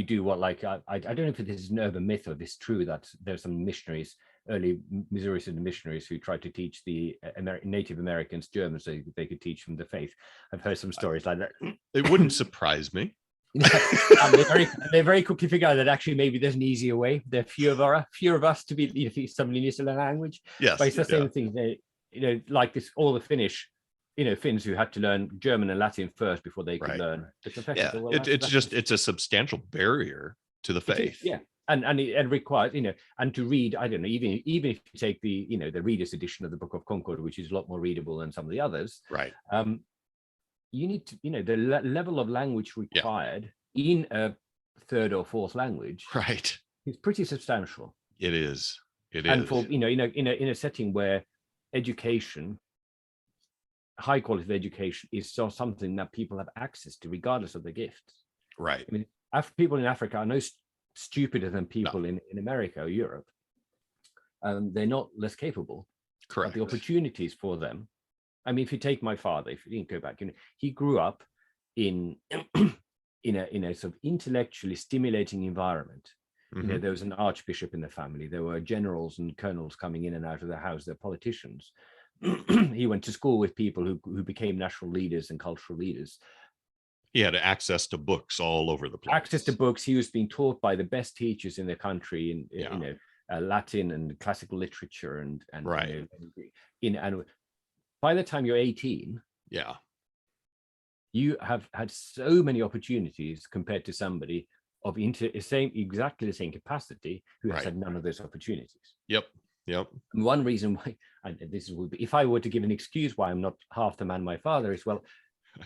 S2: do what, like, I don't know if this is an urban myth or if it's true that there's some missionaries, early Missouri Synod missionaries, who tried to teach the Native Americans German so they could teach them the faith. I've heard some stories like that.
S1: It wouldn't surprise me.
S2: And they very quickly figure out that actually maybe there's an easier way. There are fewer of us to be, if somebody needs to learn a language.
S1: Yes.
S2: But it's the same thing. Like this, all the Finnish, Finns who had to learn German and Latin first before they could learn the confession.
S1: Yeah,
S2: So, well,
S1: it's a substantial barrier to the faith.
S2: Yeah. And it requires, and to read, I don't know, even if you take the, the Reader's edition of the Book of Concord, which is a lot more readable than some of the others.
S1: Right.
S2: You need to, the level of language required in a third or fourth language,
S1: right,
S2: is pretty substantial.
S1: It is.
S2: And for, in a setting where education, high quality education, is something that people have access to regardless of their gifts.
S1: Right.
S2: I mean, people in Africa are no stupider than people in America or Europe. They're not less capable.
S1: Correct.
S2: But the opportunities for them. I mean, if you take my father, if you didn't go back, he grew up in in a sort of intellectually stimulating environment.
S1: Mm-hmm.
S2: There was an archbishop in the family. There were generals and colonels coming in and out of the house. They're politicians. He went to school with people who became national leaders and cultural leaders.
S1: He had access to books all over the place.
S2: Access to books. He was being taught by the best teachers in the country in Latin and classical literature and
S1: right.
S2: And by the time you're 18, you have had so many opportunities compared to somebody of exactly the same capacity who has had none of those opportunities.
S1: Yep.
S2: And one reason why, and this would be, if I were to give an excuse why I'm not half the man my father is, well,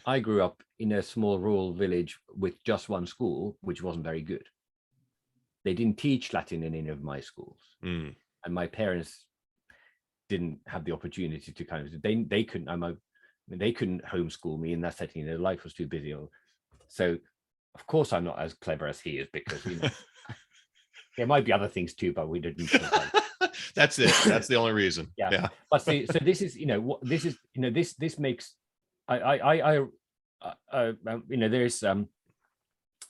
S2: I grew up in a small rural village with just one school, which wasn't very good. They didn't teach Latin in any of my schools, and my parents didn't have the opportunity to kind of, they couldn't, they couldn't homeschool me in that setting. Their life was too busy. So of course I'm not as clever as he is, because there might be other things too, but we didn't.
S1: That's it. That's the only reason.
S2: Yeah. But so this is, this makes,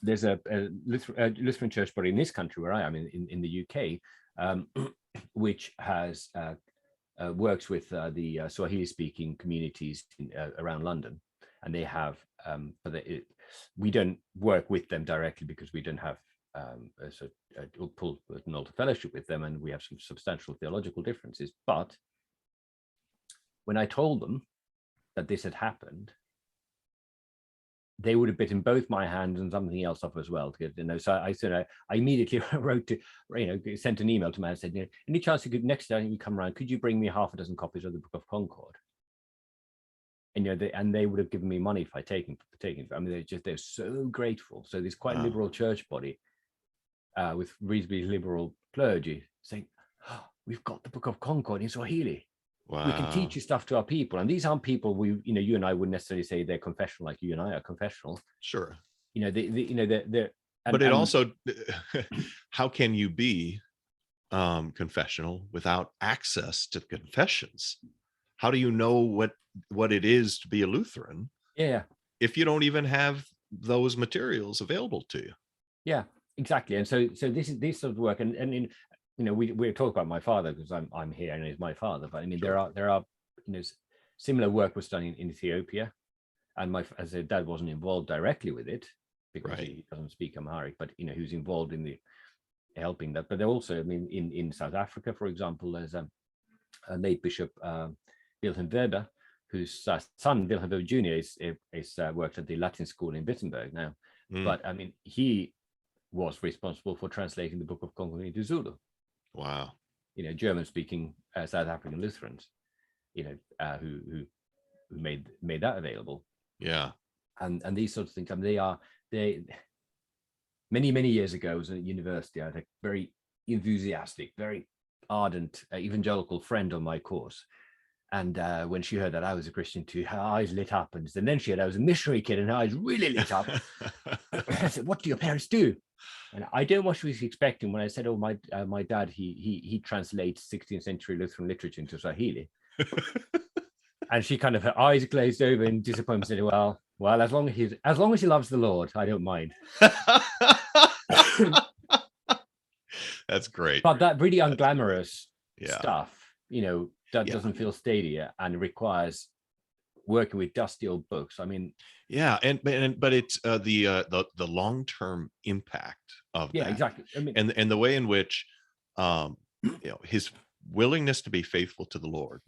S2: there's a Lutheran church body in this country where I am in the UK, which has works with the Swahili speaking communities around London, and they have we don't work with them directly because we don't have an altar fellowship with them, and we have some substantial theological differences. But when I told them that this had happened, they would have bitten both my hands and something else off as well. So I immediately wrote to, sent an email to man and said, any chance you could, next time you come around, could you bring me half a dozen copies of the Book of Concord? And they would have given me money if I taken it. I mean, they're so grateful. So this quite liberal church body with reasonably liberal clergy saying, oh, we've got the Book of Concord in Swahili. Wow. We can teach you stuff to our people. And these aren't people you and I wouldn't necessarily say they're confessional like you and I are confessional.
S1: Sure.
S2: But
S1: it also, how can you be confessional without access to confessions? How do you know what it is to be a Lutheran?
S2: Yeah.
S1: If you don't even have those materials available to you. Yeah,
S2: exactly. And so this sort of work, and we talk about my father because I'm here and he's my father. But I mean, sure. there are similar work was done in Ethiopia, and as I said, Dad wasn't involved directly with it because he doesn't speak Amharic, but he was involved in the helping that. But there also, I mean, in South Africa, for example, there's a late Bishop Wilhelm Weber, whose son Wilhelm Weber Jr. is worked at the Latin school in Wittenberg now. But I mean, he was responsible for translating the Book of Concord into Zulu.
S1: Wow.
S2: German-speaking South African Lutherans, who made that available.
S1: Yeah.
S2: And these sorts of things. I mean, they many years ago, I was at university. I had a very enthusiastic, very ardent evangelical friend on my course. And when she heard that I was a Christian too, her eyes lit up. And then she heard I was a missionary kid, and her eyes really lit up. I said, "What do your parents do?" And I don't know what she was expecting when I said, "Oh, my dad, he translates 16th century Lutheran literature into Swahili," and she kind of, her eyes glazed over in disappointment, said, "Well, as long as he loves the Lord, I don't mind."
S1: That's great.
S2: But that really unglamorous stuff, that
S1: Yeah.
S2: doesn't feel stadia and requires working with dusty old books. I mean,
S1: Yeah, but it's the long-term impact of
S2: yeah,
S1: that,
S2: exactly. I mean,
S1: and the way in which his willingness to be faithful to the Lord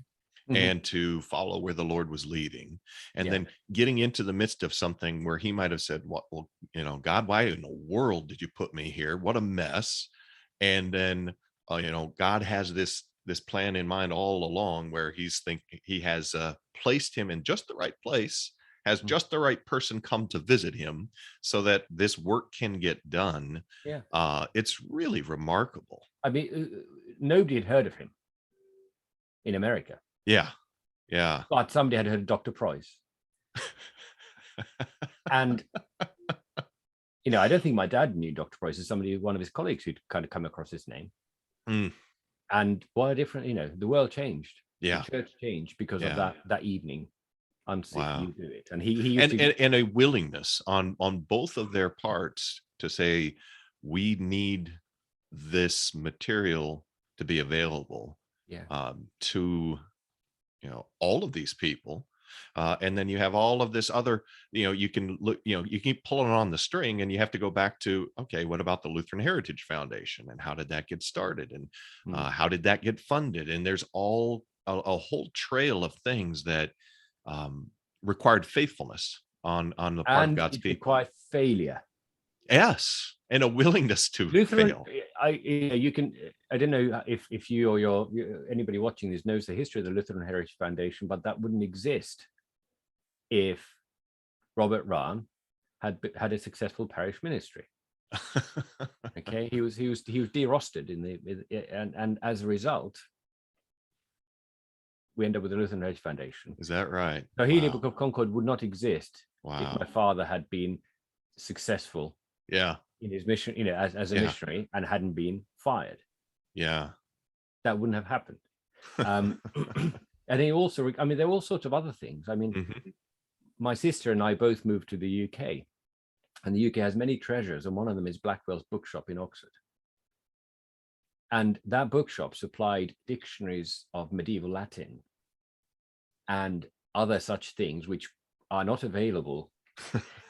S1: and to follow where the Lord was leading, and then getting into the midst of something where he might have said, "What, well, God, why in the world did you put me here? What a mess!" And then God has this plan in mind all along, where he has placed him in just the right place, has just the right person come to visit him, so that this work can get done.
S2: Yeah.
S1: It's really remarkable.
S2: I mean, nobody had heard of him in America.
S1: Yeah. Yeah.
S2: But somebody had heard of Dr. Price. And, I don't think my dad knew Dr. Price. As one of his colleagues who'd kind of come across his name.
S1: Mm.
S2: And what a different, the world changed.
S1: Yeah.
S2: The church changed because of that evening.
S1: Wow.
S2: You do it. And he used
S1: and a willingness on both of their parts to say, we need this material to be available to all of these people, and then you have all of this other, you can look, you keep pulling on the string, and you have to go back to, okay, what about the Lutheran Heritage Foundation, and how did that get started, and how did that get funded? And there's a whole trail of things that required faithfulness on the part of God's people.
S2: Required failure.
S1: Yes, and a willingness to fail.
S2: I don't know if you or anybody watching this knows the history of the Lutheran Heritage Foundation, but that wouldn't exist if Robert Rahn had a successful parish ministry. Okay, he was de-rusted and as a result, we end up with the Lutheran Heritage Foundation.
S1: Is that right?
S2: Swahili Book of Concord would not exist
S1: if
S2: my father had been successful in his mission, as a missionary, and hadn't been fired.
S1: Yeah.
S2: That wouldn't have happened. And he also, there are all sorts of other things. My sister and I both moved to the UK, and the UK has many treasures, and one of them is Blackwell's bookshop in Oxford. And that bookshop supplied dictionaries of medieval Latin and other such things, which are not available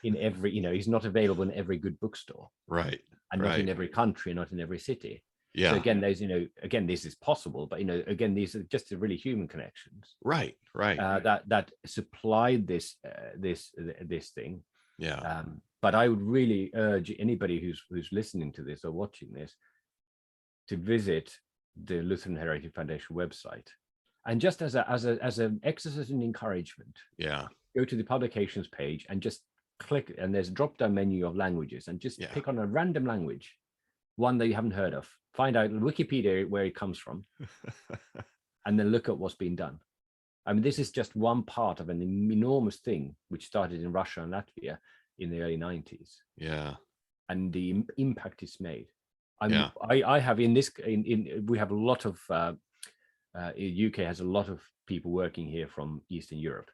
S2: in every, he's not available in every good bookstore.
S1: Right.
S2: And not in every country, not in every city.
S1: Yeah.
S2: So again, there's, again, this is possible, but, again, these are just really human connections.
S1: Right.
S2: That supplied this thing.
S1: Yeah.
S2: But I would really urge anybody who's listening to this or watching this to visit the Lutheran Heritage Foundation website, and just as an exercise and encouragement, go to the publications page and just click, and there's a drop-down menu of languages, and just pick on a random language, one that you haven't heard of, find out Wikipedia where it comes from, and then look at what's been done. This is just one part of an enormous thing which started in Russia and Latvia in the early 90s.
S1: Yeah.
S2: And the impact it's made. I have we have a lot of UK has a lot of people working here from Eastern Europe,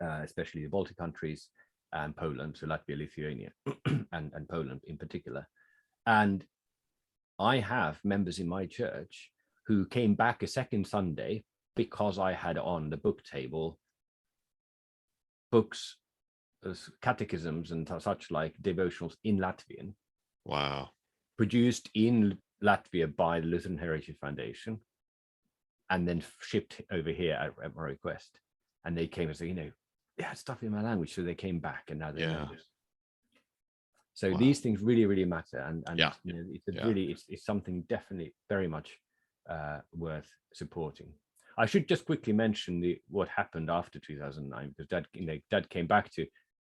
S2: especially the Baltic countries and Poland, so Latvia, Lithuania, and Poland in particular. And I have members in my church who came back a second Sunday because I had on the book table books, catechisms and such like devotionals in Latvian.
S1: Wow.
S2: Produced in Latvia by the Lutheran Heritage Foundation, and then shipped over here at my request. And they came and said, stuff in my language. So they came back, and now they know this. So these things really, really matter, and it's something definitely very much worth supporting. I should just quickly mention what happened after 2009, because Dad came back to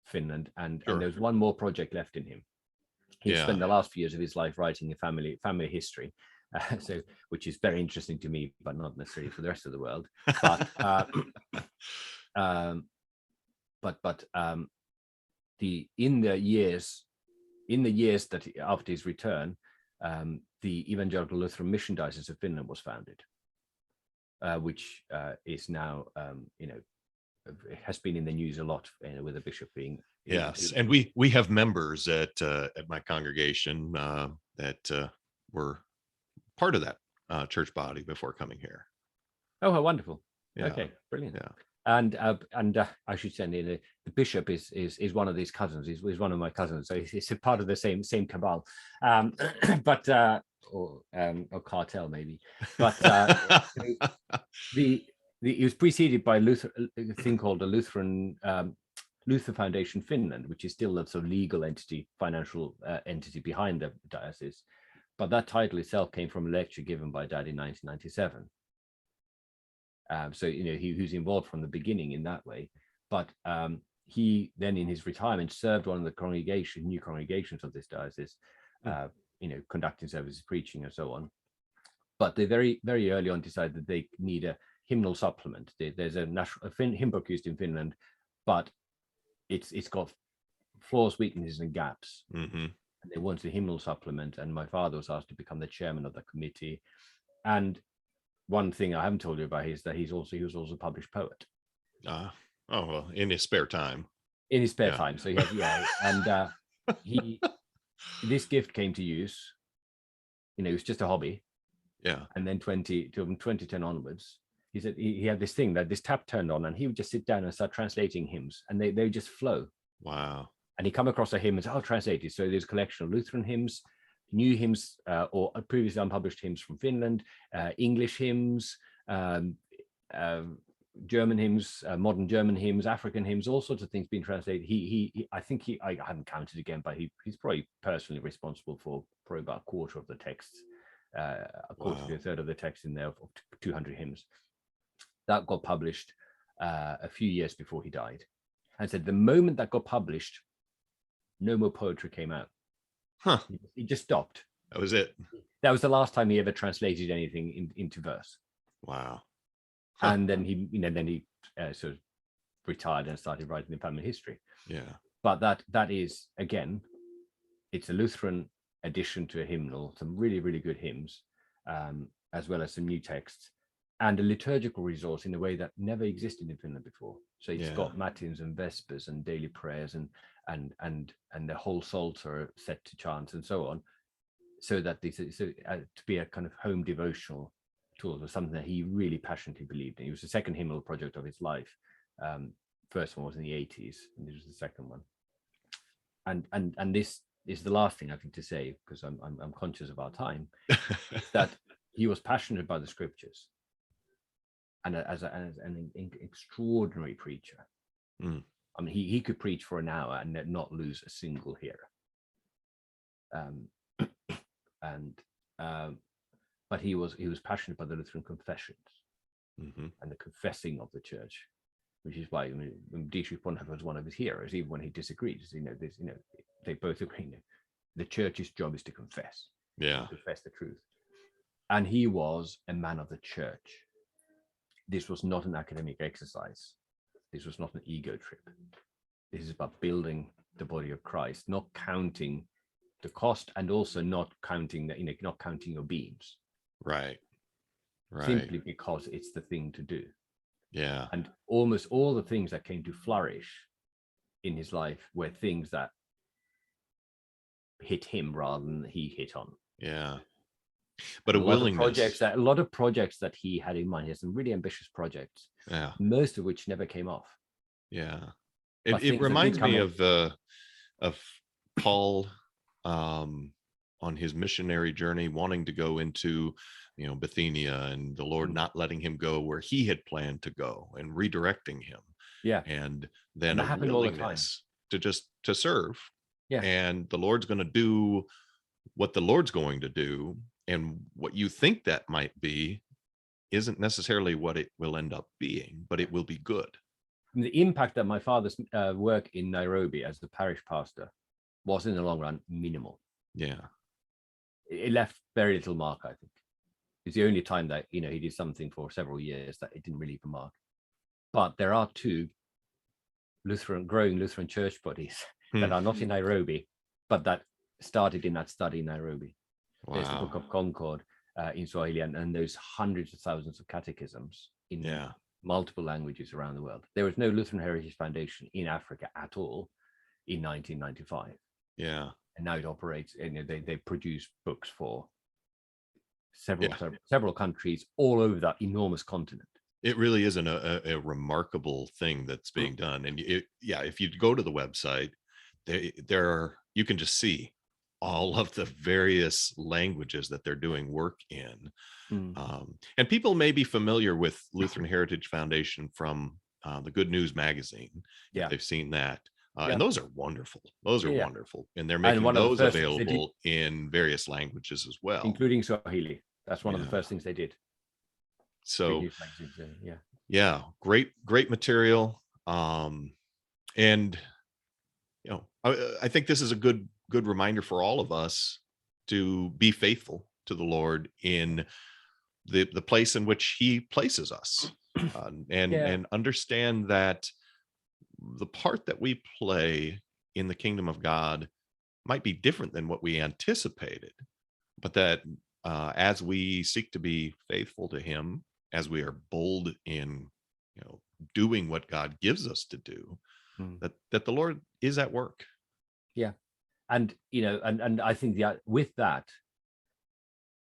S2: Finland, and there was one more project left in him. He spent the last few years of his life writing a family history, which is very interesting to me, but not necessarily for the rest of the world. But in the years in the years that after his return, the Evangelical Lutheran Mission Diocese of Finland was founded, which is now, has been in the news a lot, with the bishop being.
S1: Yes, and we have members at my congregation that were part of that church body before coming here.
S2: Oh, how wonderful!
S1: Yeah.
S2: Okay, brilliant.
S1: Yeah.
S2: And I should say the bishop is one of these cousins. He's one of my cousins, so he's a part of the same cabal, but or cartel maybe. But he was preceded by a thing called the Lutheran Luther Foundation Finland, which is still a sort of legal entity, financial entity behind the diocese. But that title itself came from a lecture given by Dad in 1997. So he was involved from the beginning in that way. But he then, in his retirement, served one of the new congregations of this diocese, conducting services, preaching, and so on. But they very, very early on decided that they need a hymnal supplement. There's a hymn book used in Finland, but it's got flaws, weaknesses, and gaps.
S1: Mm-hmm.
S2: And they wanted a hymnal supplement, and my father was asked to become the chairman of the committee. And one thing I haven't told you about is that he was also a published poet.
S1: Well, in his spare time.
S2: In his spare time, so he had, and this gift came to use. It was just a hobby.
S1: Yeah.
S2: And then 2010 onwards, he said he had this thing that this tap turned on, and he would just sit down and start translating hymns, and they would just flow.
S1: Wow. And
S2: he come across a hymn and said, "I'll translate it." So there's a collection of Lutheran hymns, new hymns, or previously unpublished hymns from Finland, English hymns, German hymns, modern German hymns, African hymns, all sorts of things being translated. I haven't counted again, but he's probably personally responsible for probably about a quarter of the texts, a quarter to a third of the text in there of 200 hymns. That got published a few years before he died. And said the moment that got published, no more poetry came out.
S1: Huh.
S2: He just stopped.
S1: That was it.
S2: That was the last time he ever translated anything into verse.
S1: Wow.
S2: Huh. And then he sort of retired and started writing the family history.
S1: Yeah.
S2: But that is, again, it's a Lutheran addition to a hymnal, some really, really good hymns, as well as some new texts, and a liturgical resource in a way that never existed in Finland before. So it's got matins and vespers and daily prayers and the whole psalter set to chants and so on, so that to be a kind of home devotional tool was something that he really passionately believed in. It was the second hymnal project of his life. First one was in the 80s, and this was the second one. And this is the last thing I think to say, because I'm conscious of our time, that he was passionate about the scriptures, and as an extraordinary preacher.
S1: Mm.
S2: I mean, he could preach for an hour and not lose a single hearer. But he was passionate about the Lutheran confessions,
S1: mm-hmm.
S2: and the confessing of the church, which is why Dietrich Bonhoeffer was one of his heroes, even when he disagreed. They both agree. The church's job is to confess.
S1: Yeah.
S2: Confess the truth. And he was a man of the church. This was not an academic exercise. This was not an ego trip. This is about building the body of Christ, not counting the cost, and also not counting not counting your beams.
S1: Right.
S2: Simply because it's the thing to do.
S1: Yeah.
S2: And almost all the things that came to flourish in his life were things that hit him rather than he hit on.
S1: Yeah. But a willingness.
S2: A lot of projects that he had in mind. He has some really ambitious projects.
S1: Yeah.
S2: Most of which never came off.
S1: Yeah. It reminds me of Paul on his missionary journey, wanting to go into Bithynia, and the Lord not letting him go where he had planned to go, and redirecting him.
S2: Yeah.
S1: And then
S2: that happened all the time.
S1: to serve.
S2: Yeah.
S1: And the Lord's going to do what the Lord's going to do, and what you think that might be isn't necessarily what it will end up being, but it will be good.
S2: The impact that my father's work in Nairobi as the parish pastor was, in the long run, minimal.
S1: Yeah.
S2: It left very little mark, I think. It's the only time that, he did something for several years that it didn't really leave a mark. But there are two growing Lutheran church bodies that are not in Nairobi, but that started in that study in Nairobi. There's the Book
S1: Wow.
S2: of Concord in Swahili, and those hundreds of thousands of catechisms in
S1: Yeah.
S2: multiple languages around the world. There was no Lutheran Heritage Foundation in Africa at all in 1995.
S1: Yeah.
S2: And now it operates, and they produce books for
S1: Yeah.
S2: several countries all over that enormous continent.
S1: It really is a remarkable thing that's being done. And if you go to the website, you can just see all of the various languages that they're doing work in. And people may be familiar with Lutheran Heritage Foundation from the Good News magazine.
S2: Yeah.
S1: They've seen that.
S2: Yeah.
S1: And those are wonderful. Those are
S2: Yeah.
S1: wonderful. And they're making
S2: one of the
S1: those
S2: first things they
S1: available in various languages as well.
S2: including Swahili. That's one of the
S1: Yeah.
S2: first things they did.
S1: So
S2: Good News magazine, yeah.
S1: yeah, great material. And I think this is a good reminder for all of us to be faithful to the Lord in the place in which he places us, and understand that the part that we play in the kingdom of God might be different than what we anticipated, but that as we seek to be faithful to him, as we are bold in doing what God gives us to do, that the Lord is at work.
S2: Yeah. And and I think with that,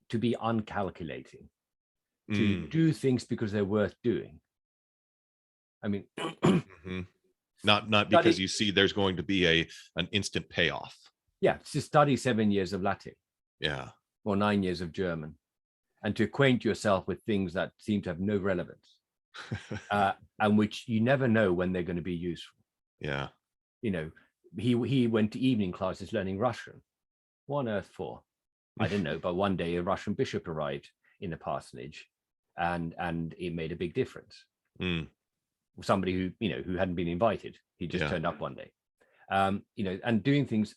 S2: to be uncalculating, to do things because they're worth doing. I mean,
S1: not because you see there's going to be an instant payoff.
S2: Yeah, to study 7 years of Latin.
S1: Yeah.
S2: Or 9 years of German, and to acquaint yourself with things that seem to have no relevance, and which you never know when they're going to be useful.
S1: Yeah.
S2: He went to evening classes learning Russian. What on earth for? I don't know. But one day a Russian bishop arrived in the parsonage, and it made a big difference. Somebody who hadn't been invited. He just turned up one day. And doing things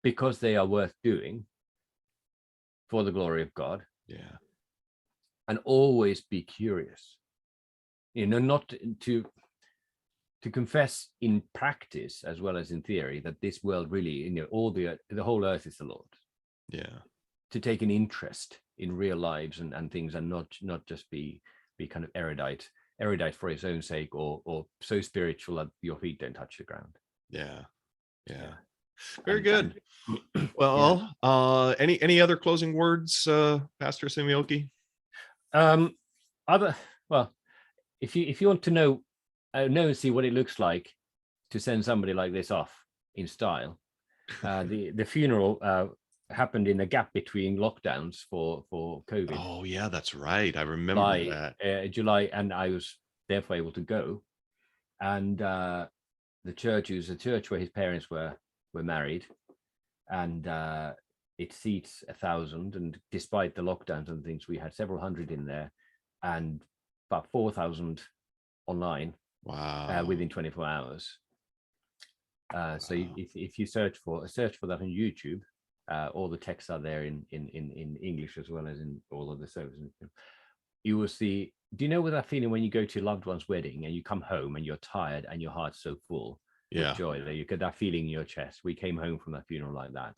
S2: because they are worth doing for the glory of God.
S1: Yeah.
S2: And always be curious. Not to confess in practice as well as in theory that this world really, all the whole earth is the Lord's.
S1: Yeah.
S2: To take an interest in real lives and things, and not just be kind of erudite for its own sake, or so spiritual that your feet don't touch the ground.
S1: Yeah. Very good. Well, any other closing words, Pastor Samioki?
S2: If you want to know and see what it looks like to send somebody like this off in style, the funeral happened in a gap between lockdowns for COVID.
S1: Oh yeah, that's right. I remember
S2: July, and I was therefore able to go. And the church is a church where his parents were married, and it seats 1,000. And despite the lockdowns and things, we had several hundred in there, and about 4,000 online.
S1: Wow!
S2: Within 24 hours. So if you search for that on YouTube, all the texts are there in English as well as in all of the services. You will see. Do you know what that feeling when you go to your loved one's wedding and you come home and you're tired and your heart's so full of joy that you get that feeling in your chest? We came home from that funeral like that,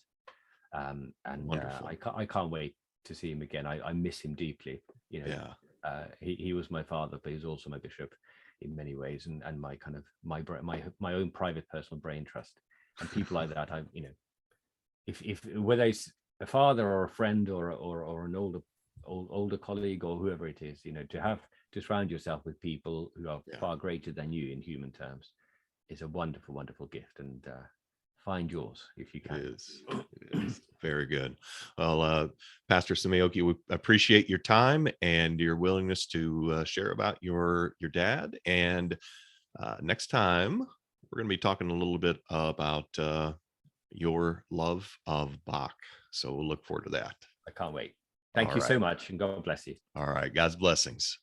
S2: and I can't wait to see him again. I miss him deeply. He was my father, but he's also my bishop in many ways, and my kind of my own private personal brain trust. And people like that, if whether it's a father or a friend or an older colleague or whoever it is, to surround yourself with people who are far greater than you in human terms is a wonderful, wonderful gift. And find yours if you can.
S1: It is. Very good. Well, Pastor Samioki, we appreciate your time and your willingness to share about your dad. And next time, we're going to be talking a little bit about your love of Bach. So we'll look forward to that.
S2: I can't wait. Thank you so much, and God bless you.
S1: All right. God's blessings.